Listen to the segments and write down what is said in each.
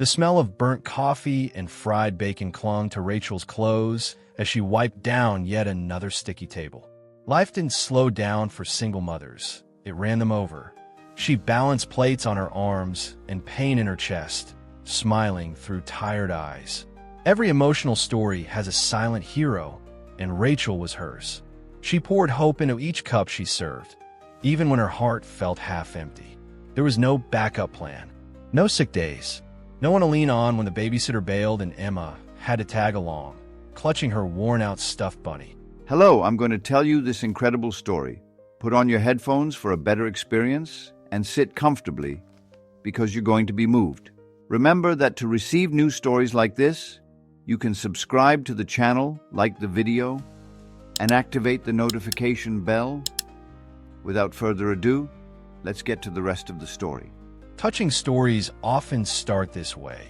The smell of burnt coffee and fried bacon clung to Rachel's clothes as she wiped down yet another sticky table. Life didn't slow down for single mothers. It ran them over. She balanced plates on her arms and pain in her chest, smiling through tired eyes. Every emotional story has a silent hero, and Rachel was hers. She poured hope into each cup she served, even when her heart felt half empty. There was no backup plan, no sick days, no one to lean on when the babysitter bailed, and Emma had to tag along, clutching her worn-out stuffed bunny. Hello, I'm going to tell you this incredible story. Put on your headphones for a better experience and sit comfortably because you're going to be moved. Remember that to receive new stories like this, you can subscribe to the channel, like the video, and activate the notification bell. Without further ado, let's get to the rest of the story. Touching stories often start this way,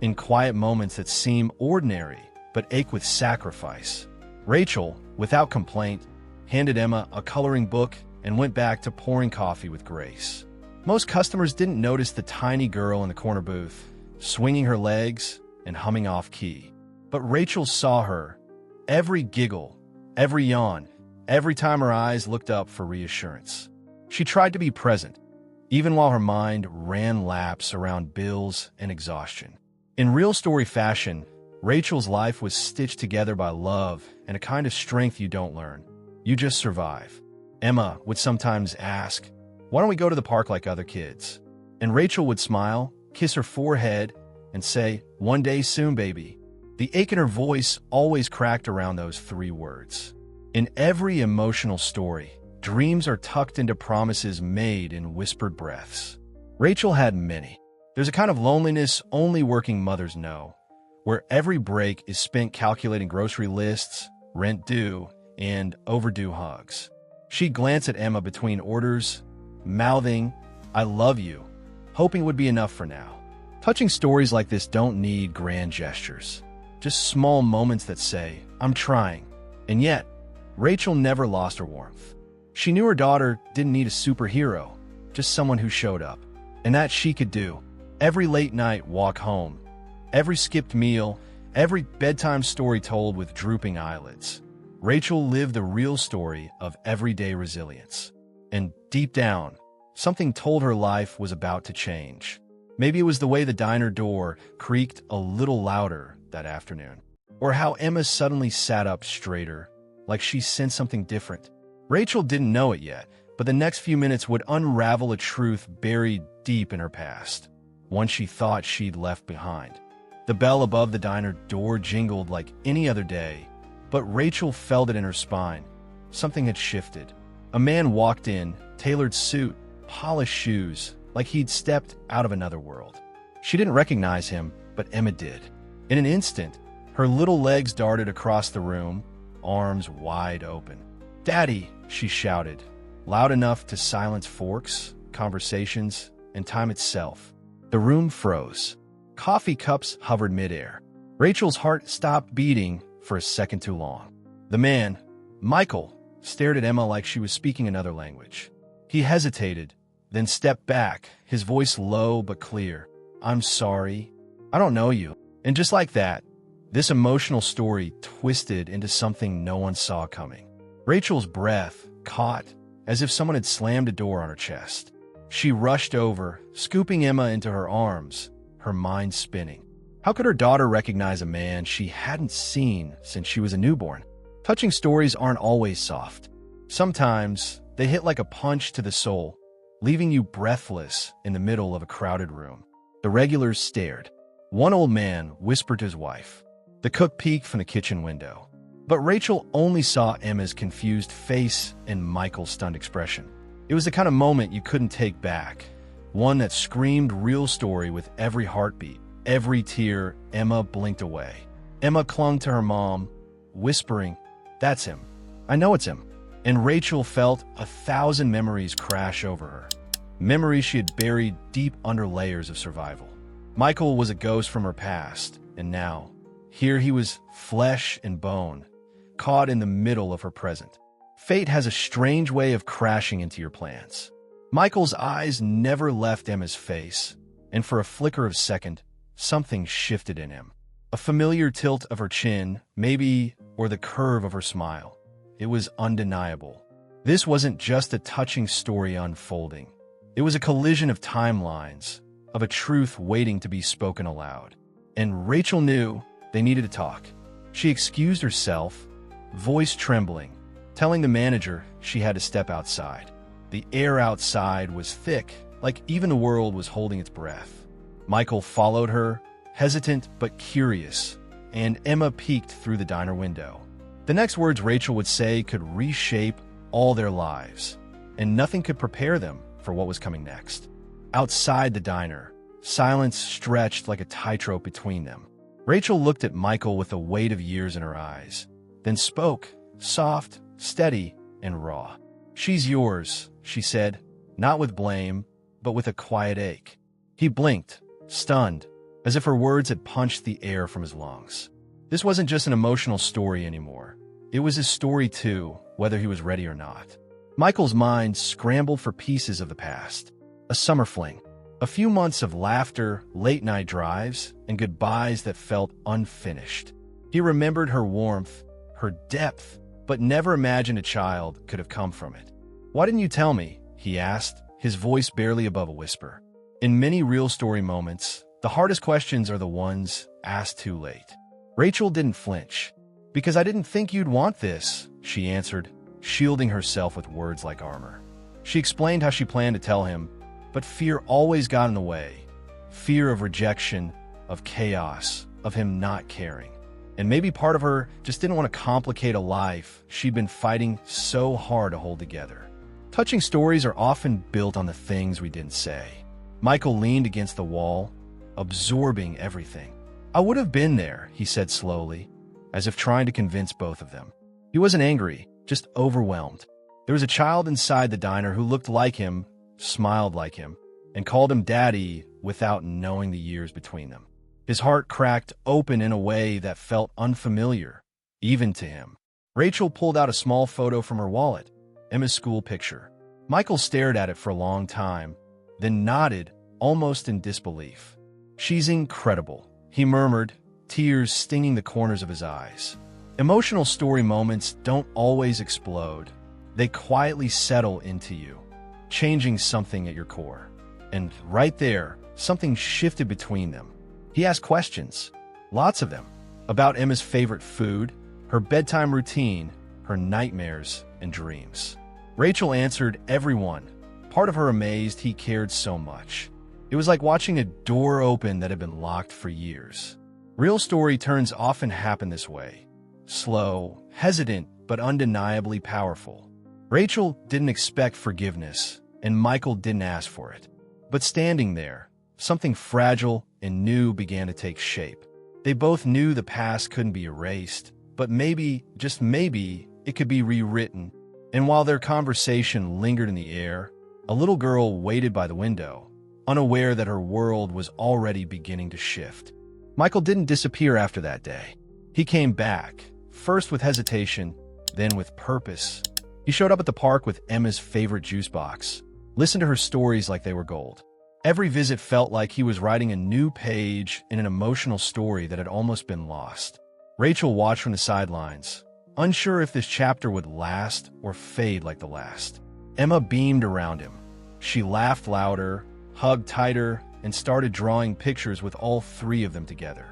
in quiet moments that seem ordinary but ache with sacrifice. Rachel, without complaint, handed Emma a coloring book and went back to pouring coffee with grace. Most customers didn't notice the tiny girl in the corner booth, swinging her legs and humming off-key. But Rachel saw her, every giggle, every yawn, every time her eyes looked up for reassurance. She tried to be present, even while her mind ran laps around bills and exhaustion. In real story fashion, Rachel's life was stitched together by love and a kind of strength you don't learn. You just survive. Emma would sometimes ask, "Why don't we go to the park like other kids?" And Rachel would smile, kiss her forehead, and say, "One day soon, baby." The ache in her voice always cracked around those three words. In every emotional story, dreams are tucked into promises made in whispered breaths. Rachel had many. There's a kind of loneliness only working mothers know, where every break is spent calculating grocery lists, rent due, and overdue hugs. She'd glance at Emma between orders, mouthing, "I love you," hoping it would be enough for now. Touching stories like this don't need grand gestures, just small moments that say, "I'm trying." And yet, Rachel never lost her warmth. She knew her daughter didn't need a superhero, just someone who showed up. And that she could do. Every late night walk home, every skipped meal, every bedtime story told with drooping eyelids. Rachel lived the real story of everyday resilience. And deep down, something told her life was about to change. Maybe it was the way the diner door creaked a little louder that afternoon, or how Emma suddenly sat up straighter, like she sensed something different. Rachel didn't know it yet, but the next few minutes would unravel a truth buried deep in her past, one she thought she'd left behind. The bell above the diner door jingled like any other day, but Rachel felt it in her spine. Something had shifted. A man walked in, tailored suit, polished shoes, like he'd stepped out of another world. She didn't recognize him, but Emma did. In an instant, her little legs darted across the room, arms wide open. "Daddy!" she shouted, loud enough to silence forks, conversations, and time itself. The room froze. Coffee cups hovered midair. Rachel's heart stopped beating for a second too long. The man, Michael, stared at Emma like she was speaking another language. He hesitated, then stepped back, his voice low but clear. "I'm sorry. I don't know you." And just like that, this emotional story twisted into something no one saw coming. Rachel's breath caught, as if someone had slammed a door on her chest. She rushed over, scooping Emma into her arms, her mind spinning. How could her daughter recognize a man she hadn't seen since she was a newborn? Touching stories aren't always soft. Sometimes they hit like a punch to the soul, leaving you breathless in the middle of a crowded room. The regulars stared. One old man whispered to his wife. The cook peeked from the kitchen window. But Rachel only saw Emma's confused face and Michael's stunned expression. It was the kind of moment you couldn't take back, one that screamed real story with every heartbeat, every tear. Emma blinked away. Emma clung to her mom, whispering, "That's him. I know it's him." And Rachel felt 1,000 memories crash over her, memories she had buried deep under layers of survival. Michael was a ghost from her past, and now, here he was, flesh and bone, caught in the middle of her present. Fate has a strange way of crashing into your plans. Michael's eyes never left Emma's face, and for a flicker of a second, something shifted in him. A familiar tilt of her chin, maybe, or the curve of her smile. It was undeniable. This wasn't just a touching story unfolding. It was a collision of timelines, of a truth waiting to be spoken aloud. And Rachel knew they needed to talk. She excused herself, voice trembling, telling the manager she had to step outside. The air outside was thick, like even the world was holding its breath. Michael followed her, hesitant but curious, and Emma peeked through the diner window. The next words Rachel would say could reshape all their lives, and nothing could prepare them for what was coming next. Outside the diner, silence stretched like a tightrope between them. Rachel looked at Michael with the weight of years in her eyes, then spoke, soft, steady, and raw. "She's yours," she said, not with blame, but with a quiet ache. He blinked, stunned, as if her words had punched the air from his lungs. This wasn't just an emotional story anymore. It was his story too, whether he was ready or not. Michael's mind scrambled for pieces of the past. A summer fling. A few months of laughter, late-night drives, and goodbyes that felt unfinished. He remembered her warmth, her depth, but never imagined a child could have come from it. "Why didn't you tell me?" he asked, his voice barely above a whisper. In many real story moments, the hardest questions are the ones asked too late. Rachel didn't flinch. "Because I didn't think you'd want this," she answered, shielding herself with words like armor. She explained how she planned to tell him, but fear always got in the way. Fear of rejection, of chaos, of him not caring. And maybe part of her just didn't want to complicate a life she'd been fighting so hard to hold together. Touching stories are often built on the things we didn't say. Michael leaned against the wall, absorbing everything. "I would have been there," he said slowly, as if trying to convince both of them. He wasn't angry, just overwhelmed. There was a child inside the diner who looked like him, smiled like him, and called him Daddy without knowing the years between them. His heart cracked open in a way that felt unfamiliar, even to him. Rachel pulled out a small photo from her wallet, Emma's school picture. Michael stared at it for a long time, then nodded, almost in disbelief. "She's incredible," he murmured, tears stinging the corners of his eyes. Emotional story moments don't always explode. They quietly settle into you, changing something at your core. And right there, something shifted between them. He asked questions, lots of them, about Emma's favorite food, her bedtime routine, her nightmares and dreams. Rachel answered every one, part of her amazed he cared so much. It was like watching a door open that had been locked for years. Real story turns often happen this way. Slow, hesitant, but undeniably powerful. Rachel didn't expect forgiveness, and Michael didn't ask for it. But standing there, something fragile and new began to take shape. They both knew the past couldn't be erased, but maybe, just maybe, it could be rewritten. And while their conversation lingered in the air, a little girl waited by the window, unaware that her world was already beginning to shift. Michael didn't disappear after that day. He came back, first with hesitation, then with purpose. He showed up at the park with Emma's favorite juice box, listened to her stories like they were gold. Every visit felt like he was writing a new page in an emotional story that had almost been lost. Rachel watched from the sidelines, unsure if this chapter would last or fade like the last. Emma beamed around him. She laughed louder, hugged tighter, and started drawing pictures with all three of them together.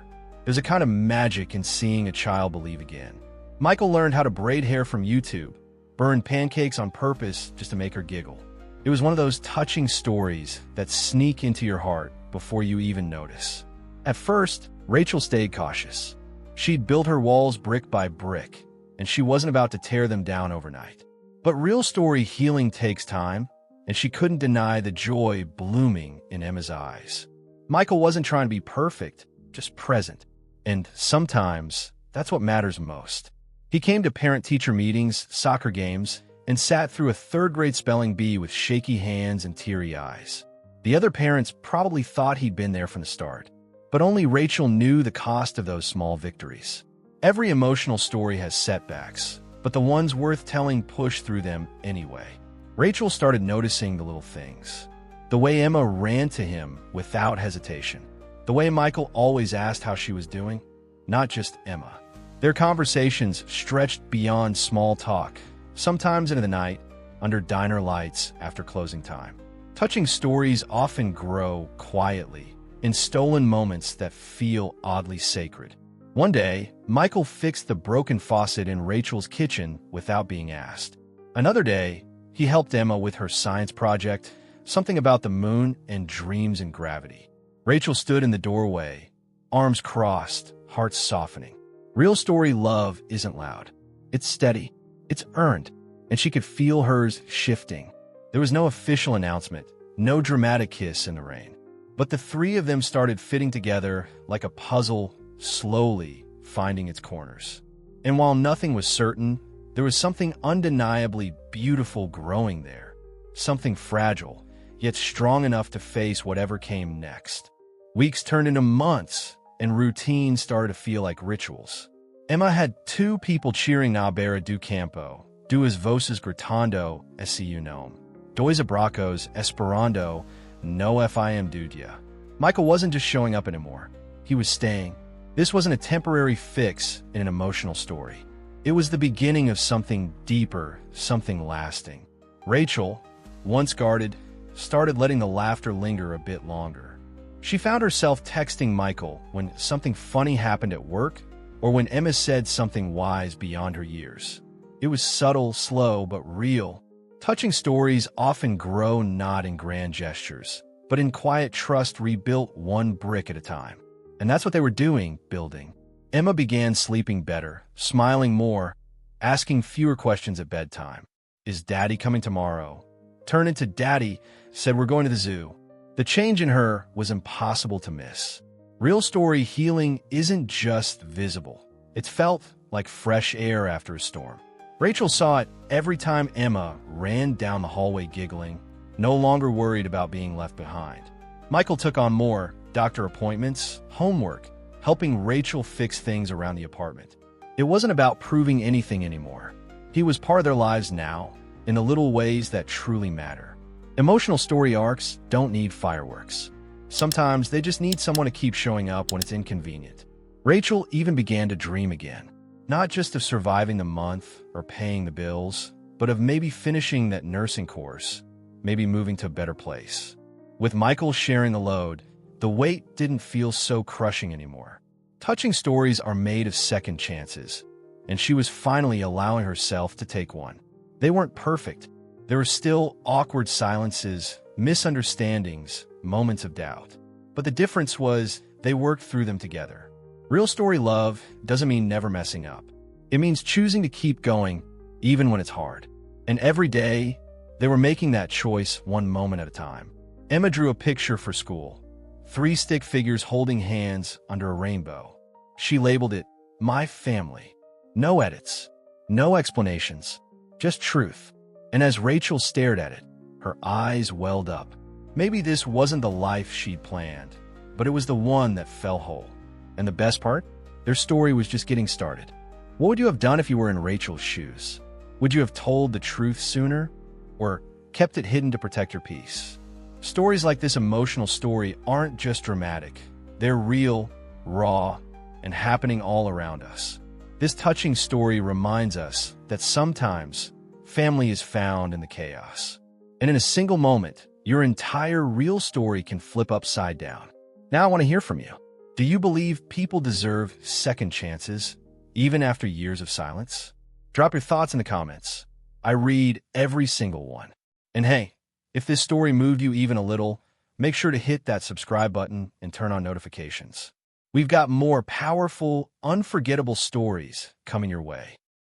There's a kind of magic in seeing a child believe again. Michael learned how to braid hair from YouTube, burn pancakes on purpose just to make her giggle. It was one of those touching stories that sneak into your heart before you even notice. At first, Rachel stayed cautious. She'd built her walls brick by brick, and she wasn't about to tear them down overnight. But real story healing takes time, and she couldn't deny the joy blooming in Emma's eyes. Michael wasn't trying to be perfect, just present. And sometimes, that's what matters most. He came to parent-teacher meetings, soccer games, and sat through a third-grade spelling bee with shaky hands and teary eyes. The other parents probably thought he'd been there from the start, but only Rachel knew the cost of those small victories. Every emotional story has setbacks, but the ones worth telling push through them anyway. Rachel started noticing the little things. The way Emma ran to him without hesitation. The way Michael always asked how she was doing, not just Emma. Their conversations stretched beyond small talk, sometimes into the night, under diner lights after closing time. Touching stories often grow quietly, in stolen moments that feel oddly sacred. One day, Michael fixed the broken faucet in Rachel's kitchen without being asked. Another day, he helped Emma with her science project, something about the moon and dreams and gravity. Rachel stood in the doorway, arms crossed, heart softening. Real story love isn't loud. It's steady. It's earned. And she could feel hers shifting. There was no official announcement, no dramatic kiss in the rain. But the three of them started fitting together like a puzzle, slowly finding its corners. And while nothing was certain, there was something undeniably beautiful growing there. Something fragile, yet strong enough to face whatever came next. Weeks turned into months, and routine started to feel like rituals. Emma had 2 people cheering na beira do campo, duas voces gritando, SCU nome, dois abracos esperando, no fim do dia. Michael wasn't just showing up anymore. He was staying. This wasn't a temporary fix in an emotional story. It was the beginning of something deeper, something lasting. Rachel, once guarded, started letting the laughter linger a bit longer. She found herself texting Michael when something funny happened at work or when Emma said something wise beyond her years. It was subtle, slow, but real. Touching stories often grow not in grand gestures, but in quiet trust rebuilt one brick at a time. And that's what they were doing, building. Emma began sleeping better, smiling more, asking fewer questions at bedtime. Is Daddy coming tomorrow? Turned into Daddy said we're going to the zoo. The change in her was impossible to miss. Real story healing isn't just visible. It felt like fresh air after a storm. Rachel saw it every time Emma ran down the hallway giggling, no longer worried about being left behind. Michael took on more doctor appointments, homework, helping Rachel fix things around the apartment. It wasn't about proving anything anymore. He was part of their lives now, in the little ways that truly matter. Emotional story arcs don't need fireworks. Sometimes they just need someone to keep showing up when it's inconvenient. Rachel even began to dream again, not just of surviving the month or paying the bills, but of maybe finishing that nursing course, maybe moving to a better place. With Michael sharing the load, the weight didn't feel so crushing anymore. Touching stories are made of second chances, and she was finally allowing herself to take one. They weren't perfect. There were still awkward silences, misunderstandings, moments of doubt. But the difference was they worked through them together. Real story love doesn't mean never messing up. It means choosing to keep going, even when it's hard. And every day, they were making that choice one moment at a time. Emma drew a picture for school. 3 stick figures holding hands under a rainbow. She labeled it, My Family. No edits, no explanations, just truth. And as Rachel stared at it, her eyes welled up. Maybe this wasn't the life she'd planned, but it was the one that fell whole. And the best part? Their story was just getting started. What would you have done if you were in Rachel's shoes? Would you have told the truth sooner? Or kept it hidden to protect your peace? Stories like this emotional story aren't just dramatic. They're real, raw, and happening all around us. This touching story reminds us that sometimes family is found in the chaos. And in a single moment, your entire real story can flip upside down. Now I want to hear from you. Do you believe people deserve second chances, even after years of silence? Drop your thoughts in the comments. I read every single one. And hey, if this story moved you even a little, make sure to hit that subscribe button and turn on notifications. We've got more powerful, unforgettable stories coming your way.